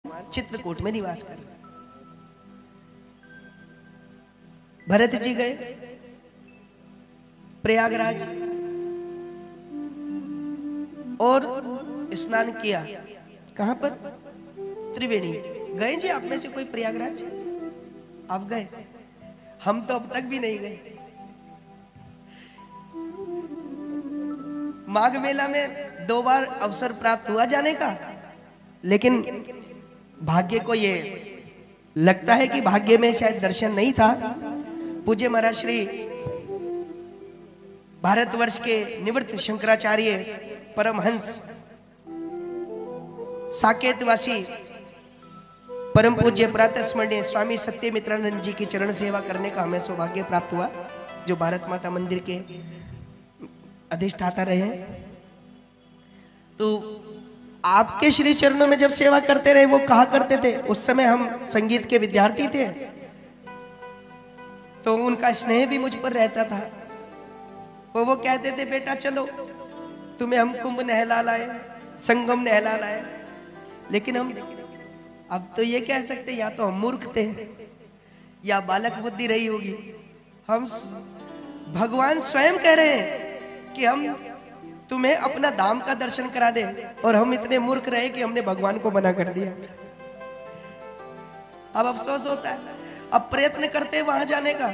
चित्रकूट में निवास कर। भरत जी गए प्रयागराज और स्नान किया। कहां पर? त्रिवेणी। गए जी आप में से कोई प्रयागराज? आप गए? हम तो अब तक भी नहीं गए। माघ मेला में 2 बार अवसर प्राप्त हुआ जाने का, लेकिन भाग्य को ये लगता है कि भाग्य में शायद दर्शन नहीं था। पूज्य महाराज श्री भारतवर्ष के निवृत्त शंकराचार्य परमहंस साकेतवासी परम पूज्य प्रातः स्मरणीय स्वामी सत्यमित्रानंद जी की चरण सेवा करने का हमें सौभाग्य प्राप्त हुआ, जो भारत माता मंदिर के अधिष्ठाता रहे। तो आपके श्री चरणों में जब सेवा करते रहे, वो कहा करते थे, उस समय हम संगीत के विद्यार्थी थे, तो उनका स्नेह भी मुझ पर रहता था। वो कहते थे, बेटा चलो तुम्हें हम कुंभ नहला लाए, संगम नहला लाए। लेकिन हम अब तो ये कह सकते, या तो हम मूर्ख थे या बालक बुद्धि रही होगी। हम भगवान स्वयं कह रहे हैं कि हम तुम्हें अपना धाम का दर्शन करा दे, और हम इतने मूर्ख रहे कि हमने भगवान को मना कर दिया। अब अफसोस होता है। अब प्रयत्न करते वहां जाने का,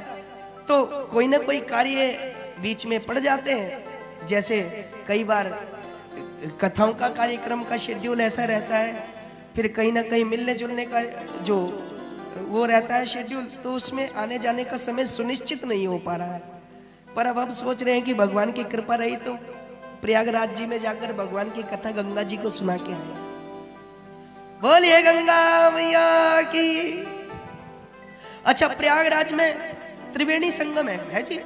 तो कोई ना कोई कार्य बीच में पड़ जाते हैं। जैसे कई बार कथाओं का कार्यक्रम का शेड्यूल ऐसा रहता है, फिर कहीं ना कहीं मिलने जुलने का जो वो रहता है शेड्यूल, तो उसमें आने जाने का समय सुनिश्चित नहीं हो पा रहा है। पर अब हम सोच रहे हैं कि भगवान की कृपा रही तो प्रयागराज जी में जाकर भगवान की कथा गंगा जी को सुना के आए। बोलिए गंगा मैया की। अच्छा, प्रयागराज में त्रिवेणी संगम है जी,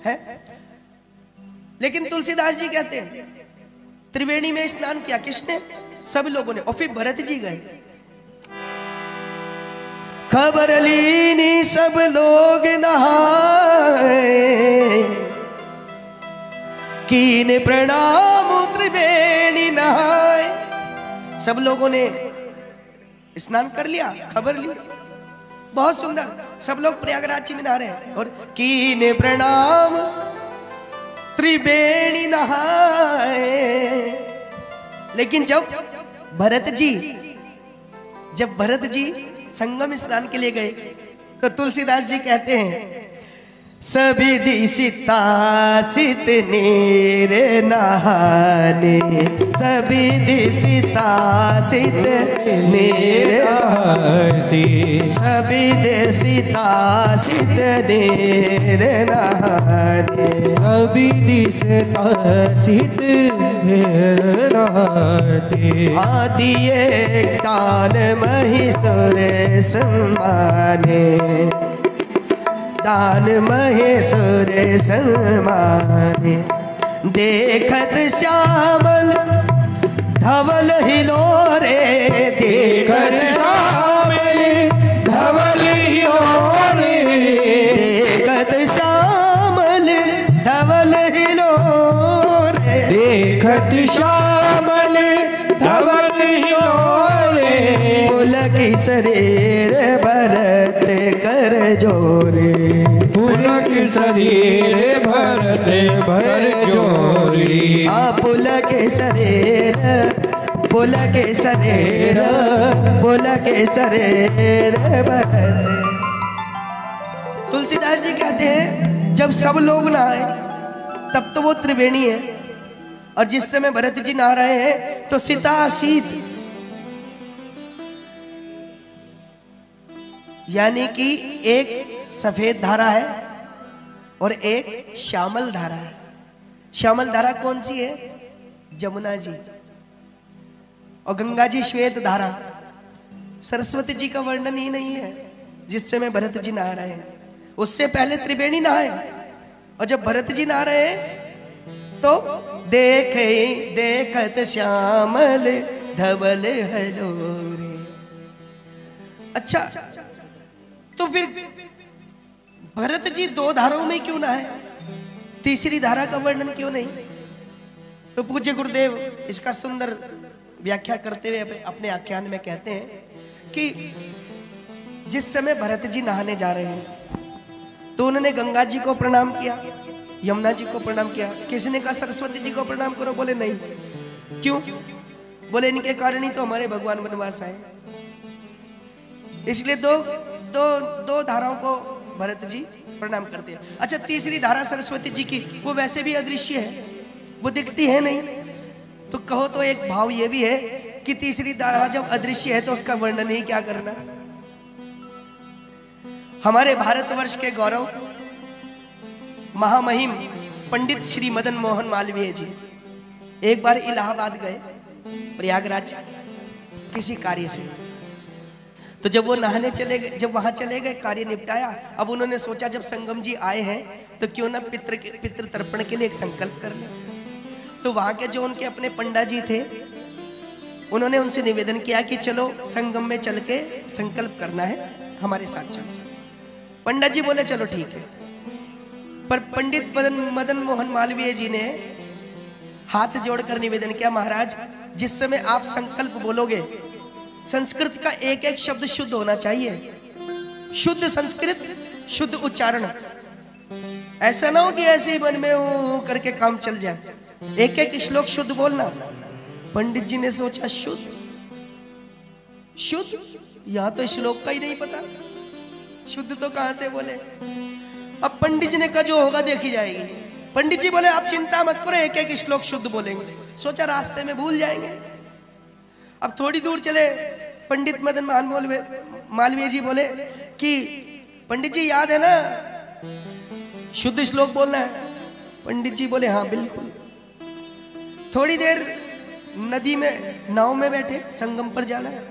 है। लेकिन तुलसीदास जी कहते हैं त्रिवेणी में स्नान किया किसने? सब लोगों ने। और फिर भरत जी गए, खबर लीनी सब लोग नहाए, कीन प्रणाम त्रिवेणी नहाए। सब लोगों ने स्नान कर लिया, खबर ली, बहुत सुंदर। सब लोग प्रयागराज जी में नहा रहे हैं, और कीन प्रणाम त्रिवेणी नहाए। लेकिन जब भरत जी संगम स्नान के लिए गए, तो तुलसीदास जी कहते हैं, सभी दिशिता सित नीर नहाने, सभी दिशिता सित नीर नहाने, सभी दिशिता सित नीर नहाने, सभी दिशिता सित नीर नहाने। आदि एक दान महीसुर सम्माने, दान महेश्वर सम्माने। देखत श्यामल धवल हिलोरे, देखत श्यामल धवल हिलोरे, देखत श्यामल धवल हिलोरे, देखत श्यामल धवल हिलोरे। पुलक शरीर भरत कर जोरे, पुलक शरीर भरत भर जोरी। पुलक शरीर, पुलक शरीर, पुलक शरीर भरत। तुलसीदास जी कहते हैं, जब सब लोग नहाए तब तो वो त्रिवेणी है, और जिस समय भरत जी नहा रहे हैं तो सीता शीत, यानी कि एक सफेद धारा है और एक श्यामल धारा है। श्यामल धारा कौन सी है? जमुना जी, और गंगा जी श्वेत धारा। सरस्वती जी का वर्णन ही नहीं है जिस समय भरत जी नहा रहे हैं। उससे पहले त्रिवेणी नहाए, और जब भरत जी नहा रहे हैं तो देखे देखत श्यामल धवल हलोरे। अच्छा, तो फिर भरत जी 2 धाराओं में क्यों नहाए? तीसरी धारा का वर्णन क्यों नहीं? तो पूज्य गुरुदेव इसका सुंदर व्याख्या करते हुए अपने आख्यान में कहते हैं कि जिस समय भरत जी नहाने जा रहे हैं तो उन्होंने गंगा जी को प्रणाम किया, यमुना जी को प्रणाम किया। किसी ने कहा सरस्वती जी को प्रणाम करो, बोले नहीं। क्यों? बोले इनके कारण ही तो हमारे भगवान वनवास आए, इसलिए दो धाराओं को भरत जी प्रणाम करते हैं। अच्छा, तीसरी धारा सरस्वती जी की, वो वैसे भी अदृश्य है, वो दिखती है नहीं। तो कहो तो एक भाव ये भी है कि तीसरी धारा जब अदृश्य है तो उसका वर्णन ही क्या करना। हमारे भारतवर्ष के गौरव महामहिम पंडित श्री मदन मोहन मालवीय जी एक बार इलाहाबाद गए, प्रयागराज, किसी कार्य से। तो जब वो नहाने चले गए, जब वहां चले गए, कार्य निपटाया, अब उन्होंने सोचा जब संगम जी आए हैं तो क्यों ना पितृ तर्पण के लिए एक संकल्प कर ले। तो वहां के जो उनके अपने पंडा जी थे, उन्होंने उनसे निवेदन किया कि चलो संगम में चल के संकल्प करना है, हमारे साथ चलो। पंडा जी बोले चलो ठीक है। पर पंडित मदन मोहन मालवीय जी ने हाथ जोड़कर निवेदन किया, महाराज जिस समय आप संकल्प बोलोगे संस्कृत का एक एक शब्द शुद्ध होना चाहिए, शुद्ध संस्कृत, शुद्ध उच्चारण। ऐसा ना हो कि ऐसे ही मन में वो करके काम चल जाए, एक एक श्लोक शुद्ध बोलना। पंडित जी ने सोचा शुद्ध शुद्ध, यहां तो श्लोक का ही नहीं पता, शुद्ध तो कहां से बोले। अब पंडित जी ने कहा जो होगा देखी जाएगी। पंडित जी बोले आप चिंता मत करो, एक एक श्लोक शुद्ध बोलेंगे। सोचा रास्ते में भूल जाएंगे। अब थोड़ी दूर चले, पंडित मदन मोहन मालवीय जी बोले कि पंडित जी याद है ना शुद्ध श्लोक बोलना है। पंडित जी बोले हाँ बिल्कुल। थोड़ी देर नदी में नाव में बैठे, संगम पर जाना है।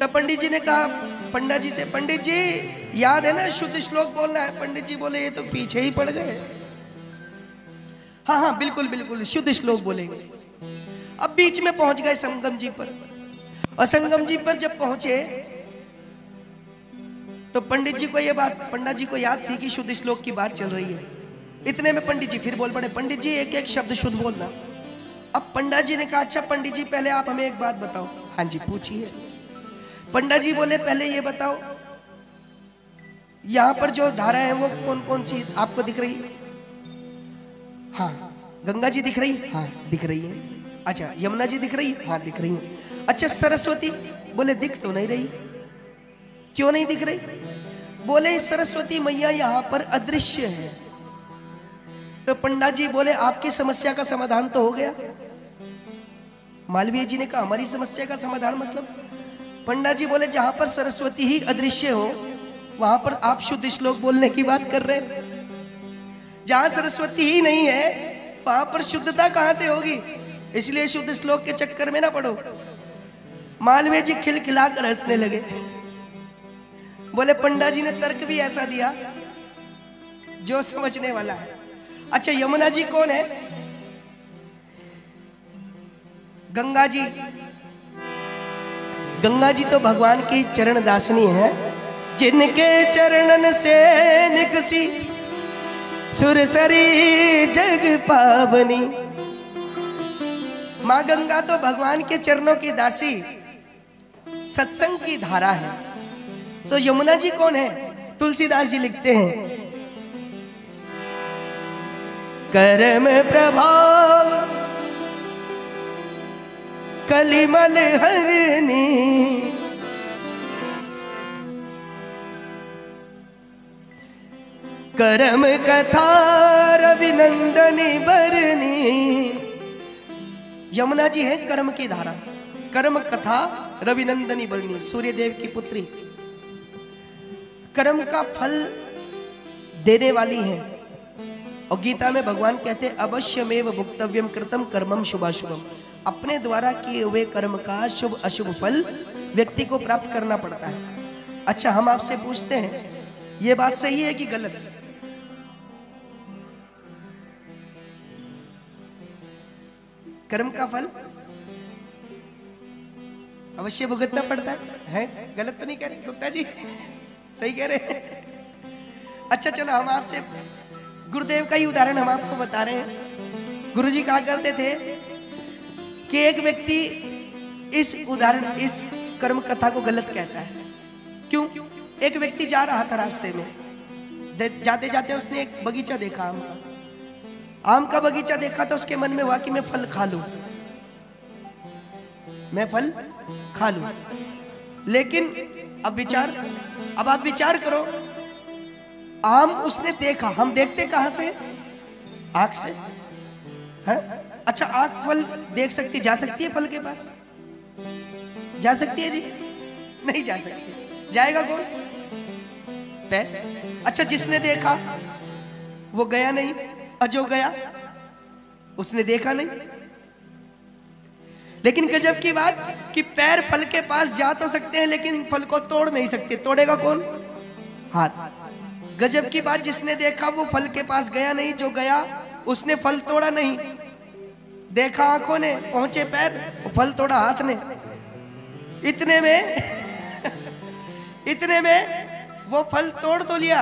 तब पंडित जी ने कहा पंडा जी से, पंडित जी याद है ना शुद्ध श्लोक बोलना है। पंडित जी बोले ये तो पीछे ही पड़ गए। हाँ हाँ बिल्कुल बिल्कुल शुद्ध श्लोक बोलेंगे। अब बीच में पहुंच गए संगम जी पर, और संगम जी पर जब पहुंचे तो पंडित जी को ये बात, पंडा जी को याद थी कि शुद्ध श्लोक की बात चल रही है। इतने में पंडित जी फिर बोल पड़े, पंडित जी एक एक शब्द शुद्ध बोलना। अब पंडा जी ने कहा अच्छा पंडित जी पहले आप हमें एक बात बताओ। हाँ जी पूछिए। पंडा जी बोले पहले ये बताओ यहां पर जो धारा है वो कौन कौन सी आपको दिख रही है? हाँ गंगा जी दिख रही है? हाँ दिख रही है। अच्छा यमुना जी दिख रही है? हाँ दिख रही है। अच्छा सरस्वती? बोले दिख तो नहीं रही। क्यों नहीं दिख रही? बोले सरस्वती मैया यहाँ पर अदृश्य है। तो पंडा जी बोले आपकी समस्या का समाधान तो हो गया। मालवीय जी ने कहा हमारी समस्या का समाधान मतलब? पंडा जी बोले जहां पर सरस्वती ही अदृश्य हो वहां पर आप शुद्ध श्लोक बोलने की बात कर रहे हैं। जहां सरस्वती ही नहीं है वहां पर शुद्धता कहां से होगी? इसलिए शुद्ध श्लोक के चक्कर में ना पड़ो। मालवीय जी खिलखिलाकर हंसने लगे। बोले पंडा जी ने तर्क भी ऐसा दिया जो समझने वाला है। अच्छा यमुना जी कौन है? गंगा जी। गंगा जी तो भगवान की चरण दासनी है, जिनके चरणन से निकसी सुरसरी जग पावनी। माँ गंगा तो भगवान के चरणों की दासी, सत्संग की धारा है। तो यमुना जी कौन है? तुलसीदास जी लिखते हैं कर्म प्रभाव कलिमल हरनी, कर्म कथा रविनंदनी बरनी। यमुना जी है कर्म की धारा, कर्म कथा रविनंदनी बरनी, सूर्यदेव की पुत्री, कर्म का फल देने वाली है। और गीता में भगवान कहते हैं अवश्यमेव भुक्तव्यम कृतम कर्मम शुभाशुभम। अपने द्वारा किए हुए कर्म का शुभ अशुभ फल व्यक्ति को प्राप्त करना पड़ता है। अच्छा हम आपसे पूछते हैं ये बात सही है कि गलत? कर्म का फल अवश्य भुगतना पड़ता है? गलत तो नहीं कह रहे गुप्ता जी? सही कह रहे हैं। अच्छा चलो हम आपसे गुरुदेव का ही उदाहरण हम आपको बता रहे हैं। गुरुजी कहा करते थे कि एक व्यक्ति इस उदाहरण, इस कर्म कथा को गलत कहता है। क्यों? एक व्यक्ति जा रहा था रास्ते में, जाते जाते उसने एक बगीचा देखा, आम का बगीचा देखा, तो उसके मन में हुआ कि मैं फल खा लूं, मैं फल खा लूं। लेकिन अब आप विचार करो, आम उसने देखा, हम देखते कहां से? आंख से है? अच्छा, आंख फल देख सकती, जा सकती है फल के पास? जा सकती है जी? नहीं जा सकती। जाएगा कौन? पैर। अच्छा, जिसने देखा वो गया नहीं, और जो गया उसने देखा नहीं। लेकिन गजब की बात कि पैर फल के पास जा तो सकते हैं, लेकिन फल को तोड़ नहीं सकते। तोड़ेगा कौन? हाथ। गजब की बात, जिसने देखा वो फल के पास गया नहीं, जो गया उसने फल तोड़ा नहीं। देखा आंखों ने, पहुंचे पैर, फल तोड़ा हाथ ने। इतने में वो फल तोड़ तो लिया।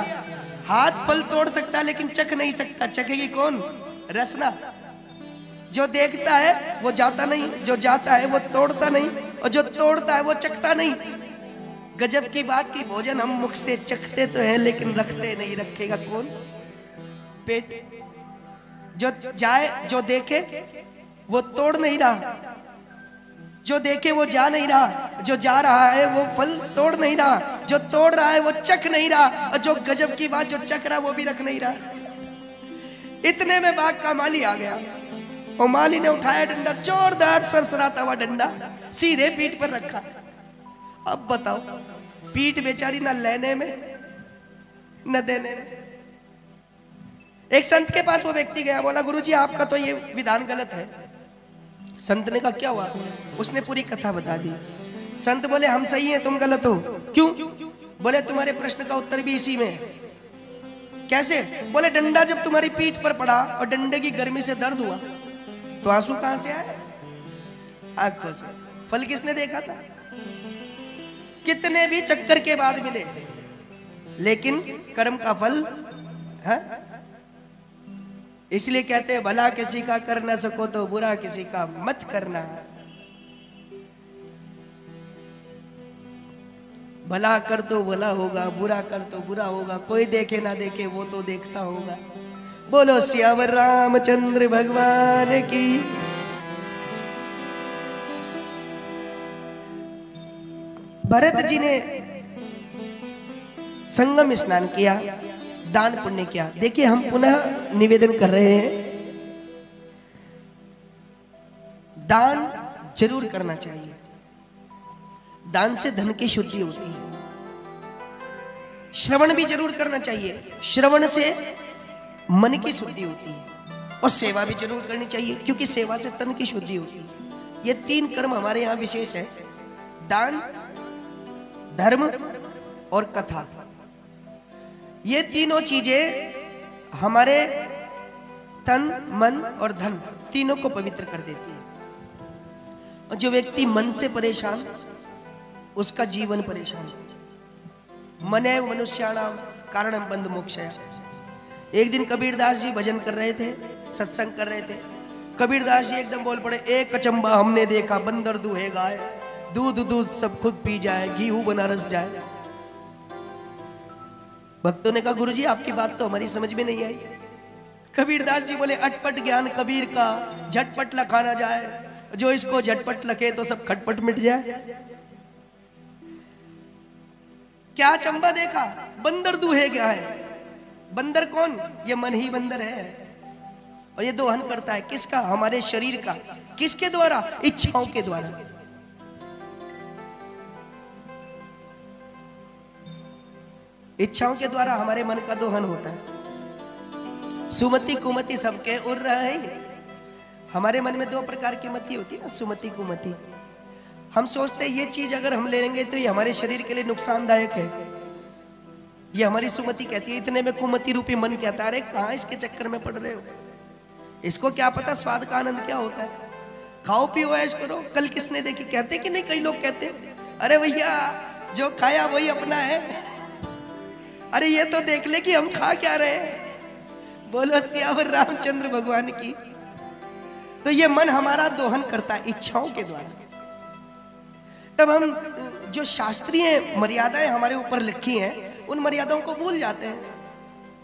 हाथ फल तोड़ सकता लेकिन चख नहीं सकता। चखेगी कौन? रसना। जो देखता है वो जाता नहीं, जो जाता है वो तोड़ता नहीं, और जो तोड़ता है वो चखता नहीं। गजब की बात की भोजन हम मुख से चखते तो हैं लेकिन रखते नहीं। रखेगा कौन? पेट। जो जाए, जो देखे वो तोड़ नहीं रहा, जो देखे वो जा नहीं रहा, जो जा रहा है वो फल तोड़ नहीं रहा, जो तोड़ रहा है वो चख नहीं रहा, और जो गजब की बात, जो चख रहा वो भी रख नहीं रहा। इतने में बाग का माली आ गया, और माली ने उठाया डंडा, जोरदार सरसराता हुआ डंडा सीधे पीठ पर रखा। अब बताओ, पीठ बेचारी ना लेने में न देने में। एक संत के पास वो व्यक्ति गया, बोला गुरुजी आपका तो ये विधान गलत है। संत ने कहा क्या हुआ? उसने पूरी कथा बता दी। संत बोले हम सही हैं, तुम गलत हो। क्यों? बोले तुम्हारे प्रश्न का उत्तर भी इसी में। कैसे? बोले डंडा जब तुम्हारी पीठ पर पड़ा और डंडे की गर्मी से दर्द हुआ तो आंसू कहां से आए? आंखों से। फल किसने देखा था? कितने भी चक्कर के बाद मिले, लेकिन कर्म का फल है। इसलिए कहते हैं भला किसी का कर ना सको तो बुरा किसी का मत करना। भला कर तो भला होगा, बुरा कर तो बुरा होगा। कोई देखे ना देखे वो तो देखता होगा। बोलो सियावर रामचंद्र भगवान की। भरत जी ने संगम स्नान किया, दान पुण्य किया। देखिए हम पुनः निवेदन कर रहे हैं, दान जरूर करना चाहिए। दान से धन की शुद्धि होती है। श्रवण भी जरूर करना चाहिए, श्रवण से मन की शुद्धि होती है। और सेवा भी जरूर करनी चाहिए, क्योंकि सेवा से तन की शुद्धि होती है। ये तीन कर्म हमारे यहाँ विशेष है, दान, धर्म और कथा। ये तीनों चीजें हमारे तन, मन और धन तीनों को पवित्र कर देती है। और जो व्यक्ति मन से परेशान, उसका जीवन परेशान। मनेव मनुष्याणाम कारणम बंध मोक्षया। एक दिन कबीरदास जी भजन कर रहे थे, सत्संग कर रहे थे। कबीरदास जी एकदम बोल पड़े, एक अचंबा हमने देखा, बंदर दूहे गाय, दूध दूध सब खुद पी जाए, घी बनारस जाए। भक्तों ने कहा गुरुजी आपकी बात तो हमारी समझ में नहीं आई। कबीरदास जी बोले अटपट ज्ञान कबीर का, झटपट लखा ना जाए। जो इसको झटपट लखे तो सब खटपट मिट जाए। क्या चंबा देखा? बंदर दूहे गया है। बंदर कौन? ये मन ही बंदर है। और ये दोहन करता है किसका? हमारे शरीर का। किसके द्वारा? इच्छाओं के द्वारा। इच्छाओं के द्वारा हमारे मन का दोहन होता है। सुमति कुमति सबके उड़ रहे हैं। हमारे मन में दो प्रकार की मति होती है ना, सुमति कुमति। हम सोचते हैं ये चीज अगर हम ले लेंगे तो ये हमारे शरीर के लिए नुकसानदायक है, ये हमारी सुमति कहती है। इतने में कुमति रूपी मन कहता है अरे कहाँ इसके चक्कर में पड़ रहे हो, इसको क्या पता स्वाद का आनंद क्या होता है, खाओ पियो ऐश करो। कल किसने देखी? कहते कि नहीं, कई लोग कहते अरे भैया जो खाया वही अपना है। अरे ये तो देख ले कि हम खा क्या रहे हैं। बोलो सियावर रामचंद्र भगवान की। तो ये मन हमारा दोहन करता है इच्छाओं के द्वारा। तब हम जो शास्त्रीय मर्यादाएं हमारे ऊपर लिखी हैं उन मर्यादाओं को भूल जाते हैं।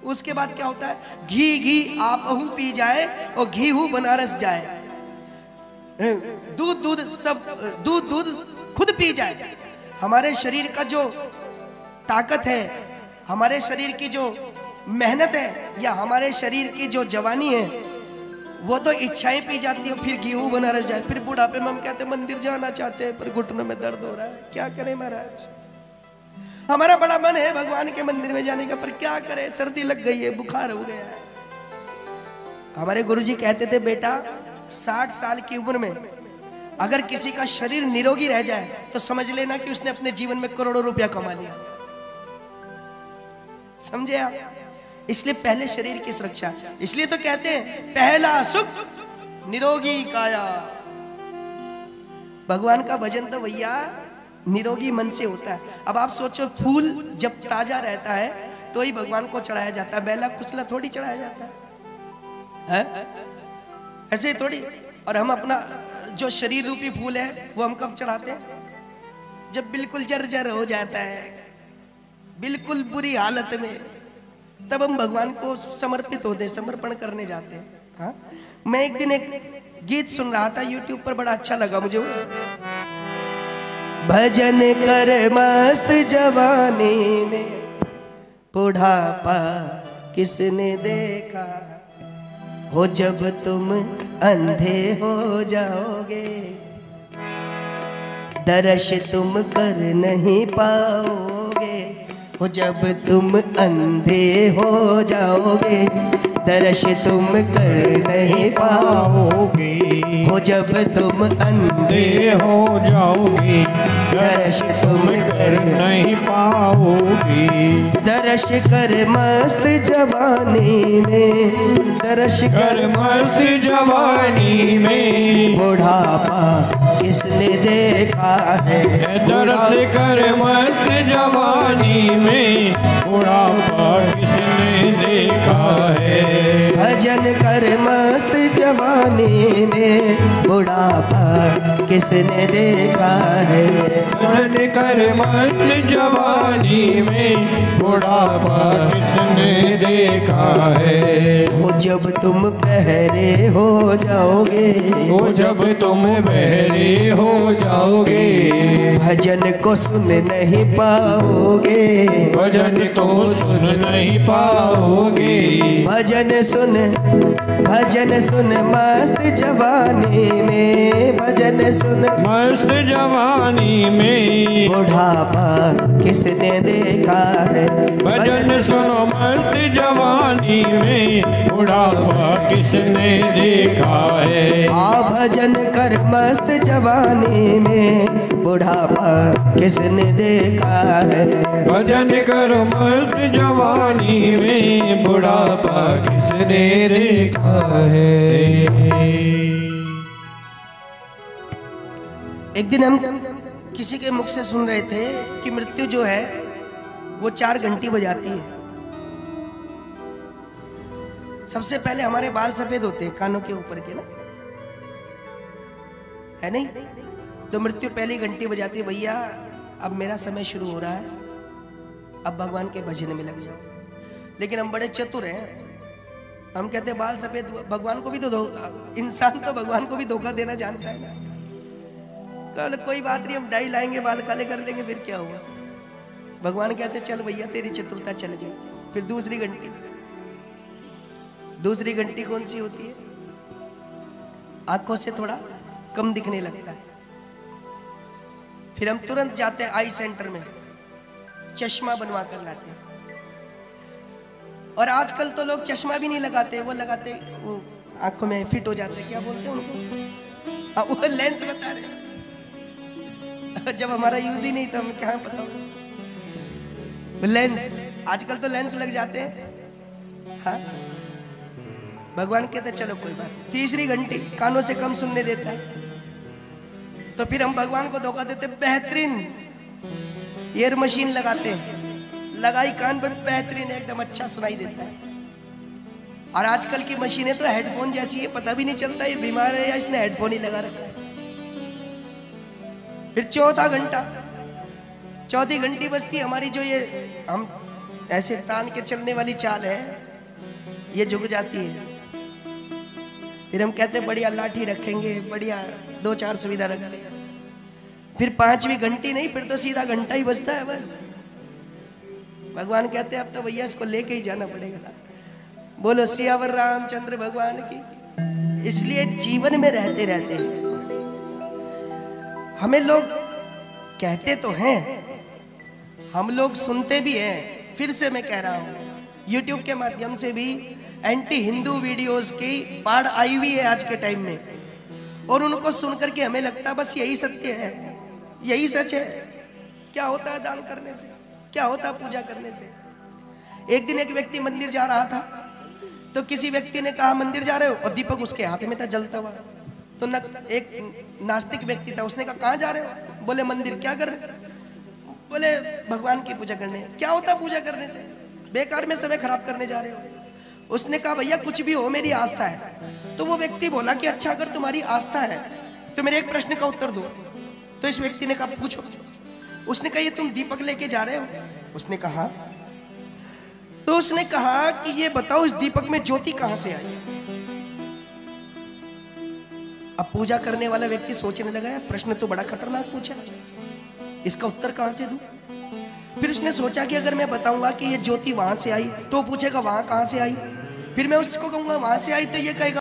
उसके बाद क्या होता है, घी घी आप अहू पी जाए और घी हूँ बनारस जाए, दूध दूध सब दूध दूध खुद पी जाए। हमारे शरीर का जो ताकत है, हमारे शरीर की जो मेहनत है, या हमारे शरीर की जो जवानी है, वो तो इच्छाएं पी जाती है। फिर गेहूं बनारस जाए, फिर बुढ़ापे में हम कहते हैं मंदिर जाना चाहते हैं पर घुटनों में दर्द हो रहा है, क्या करें महाराज। हमारा बड़ा मन है भगवान के मंदिर में जाने का, पर क्या करें, सर्दी लग गई है, बुखार हो गया है। हमारे गुरुजी कहते थे, बेटा 60 साल की उम्र में अगर किसी का शरीर निरोगी रह जाए तो समझ लेना कि उसने अपने जीवन में करोड़ों रुपया कमा लिया। समझे आप? इसलिए पहले शरीर की सुरक्षा। इसलिए तो कहते हैं पहला सुख निरोगी काया। भगवान का भजन तो भैया निरोगी मन से होता है। अब आप सोचो, फूल जब ताजा रहता है तो ही भगवान को चढ़ाया जाता है, बेला कुचला थोड़ी चढ़ाया जाता है? ऐसे ही थोड़ी। और हम अपना जो शरीर रूपी फूल है वो हम कब चढ़ाते हैं? जब बिल्कुल जर्जर हो जाता है, बिल्कुल बुरी हालत में, तब हम भगवान को समर्पित होते, समर्पण करने जाते हैं। हाँ? मैं एक दिन एक गीत सुन रहा था यूट्यूब पर, बड़ा अच्छा लगा मुझे वो। भजन कर मस्त जवानी में बुढ़ापा किसने देखा, हो जब तुम अंधे हो जाओगे दर्श तुम कर नहीं पाओगे, हो जब तुम अंधे हो जाओगे दर्श तुम कर नहीं पाओगे, हो जब तुम अंधे हो जाओगे दर्श तुम कर नहीं पाओगे। दर्श कर मस्त जवानी में, दर्श कर मस्त जवानी में बुढ़ापा किसने देखा है, दर्श कर मस्त जवानी में बुढ़ापा किसने देखा है। भजन कर मस्त जवानी में बुढ़ापा किसने देखा है, भजन कर मस्त जवानी में बुढ़ापा किसने देखा है। वो जब तुम बहरे हो जाओगे, वो जब तुम बहरे हो जाओगे भजन को सुन नहीं पाओगे, भजन तो सुन नहीं पाओगे। भजन सुन मस्त जवानी में, भजन सुन मस्त जवानी में बुढ़ापा किसने देखा है, भजन सुनो मस्त जवानी में बुढ़ापा किसने देखा है। आ भजन कर मस्त जवानी में बुढ़ापा किसने देखा है, भजन करो मस्त जवानी में बुढ़ापा किसने देखा है। एक दिन हम किसी के मुख से सुन रहे थे कि मृत्यु जो है वो 4 घंटी बजाती है। सबसे पहले हमारे बाल सफेद होते हैं कानों के ऊपर के ना, है नहीं? तो मृत्यु पहली घंटी बजाती है, भैया अब मेरा समय शुरू हो रहा है, अब भगवान के भजन में लग जाओ। लेकिन हम बड़े चतुर हैं, हम कहते हैं बाल सफेद, भगवान को भी तो इंसान तो भगवान को भी धोखा देना जानता है ना। कल कोई बात नहीं, हम डाई लाएंगे, बाल काले कर लेंगे, फिर क्या हुआ। भगवान कहते चल भैया तेरी चतुरता चल जाए। फिर दूसरी घंटी कौन सी होती है? आंखों से थोड़ा कम दिखने लगता है। फिर हम तुरंत जाते हैं आई सेंटर में, चश्मा बनवा कर लाते हैं। और आजकल तो लोग चश्मा भी नहीं लगाते, वो लगाते वो आंखों में फिट हो जाते, क्या बोलते हैं उनको? हाँ, वो लेंस बता रहे। जब हमारा यूज ही नहीं था, हमें क्या पता। लेंस, आजकल तो लेंस लग जाते हैं। हाँ, भगवान कहते चलो कोई बात नहीं। तीसरी घंटी कानों से कम सुनने देता है, तो फिर हम भगवान को धोखा देते, बेहतरीन ईयर मशीन लगाते हैं, लगाई कान पर, बेहतरीन एकदम अच्छा सुनाई देता है। और आजकल की मशीनें तो हेडफोन जैसी है, पता भी नहीं चलता ये बीमार है या इसने हेडफोन ही लगा रखा है। फिर चौथा घंटा, चौथी घंटी बजती, हमारी जो ये हम ऐसे तान के चलने वाली चाल है ये झुक जाती है। फिर हम कहते बढ़िया लाठी रखेंगे, बढ़िया 2-4 सुविधा रख दें। फिर पांचवी घंटी नहीं, फिर तो सीधा घंटा ही बजता है बस। भगवान कहते हैं अब तो भैया इसको लेके ही जाना पड़ेगा। बोलो सियावर रामचंद्र भगवान की। इसलिए जीवन में रहते रहते हमें लोग कहते तो हैं, हम लोग सुनते भी हैं। फिर से मैं कह रहा हूं, YouTube के माध्यम से भी एंटी हिंदू वीडियोस की बाढ़ आई हुई है आज के टाइम में, और उनको सुनकर के हमें लगता बस यही सत्य है, यही सच है। क्या होता है दान करने से, क्या होता है पूजा करने से। एक दिन एक व्यक्ति मंदिर जा रहा था, तो किसी व्यक्ति ने कहा मंदिर जा रहे हो, और दीपक उसके हाथ में था जलता हुआ। तो एक नास्तिक व्यक्ति था, उसने कहा कहाँ जा रहे हो? बोले मंदिर। क्या कर रहे? बोले भगवान की पूजा करने। क्या होता पूजा करने से? बेकार में समय खराब करने जा रहे हो। उसने कहा भैया कुछ भी हो, मेरी आस्था है। तो वो व्यक्ति बोला कि अच्छा अगर तुम्हारी आस्था है तो मेरे एक प्रश्न का उत्तर दो। तो इस व्यक्ति ने कहा पूछो। उसने कहा ये तुम दीपक लेके जा रहे हो? उसने कहा। तो उसने कहा कि ये बताओ इस दीपक में ज्योति कहां से आई? अब पूजा करने वाला व्यक्ति सोचने लगा यार प्रश्न तो बड़ा खतरनाक पूछा, इसका उत्तर कहां से दूं? फिर उसने सोचा कि अगर मैं बताऊंगा कि ये ज्योति वहां से आई तो पूछेगा वहां कहां से आई। फिर मैं उसको कहूंगा वहां से आई तो ये कहेगा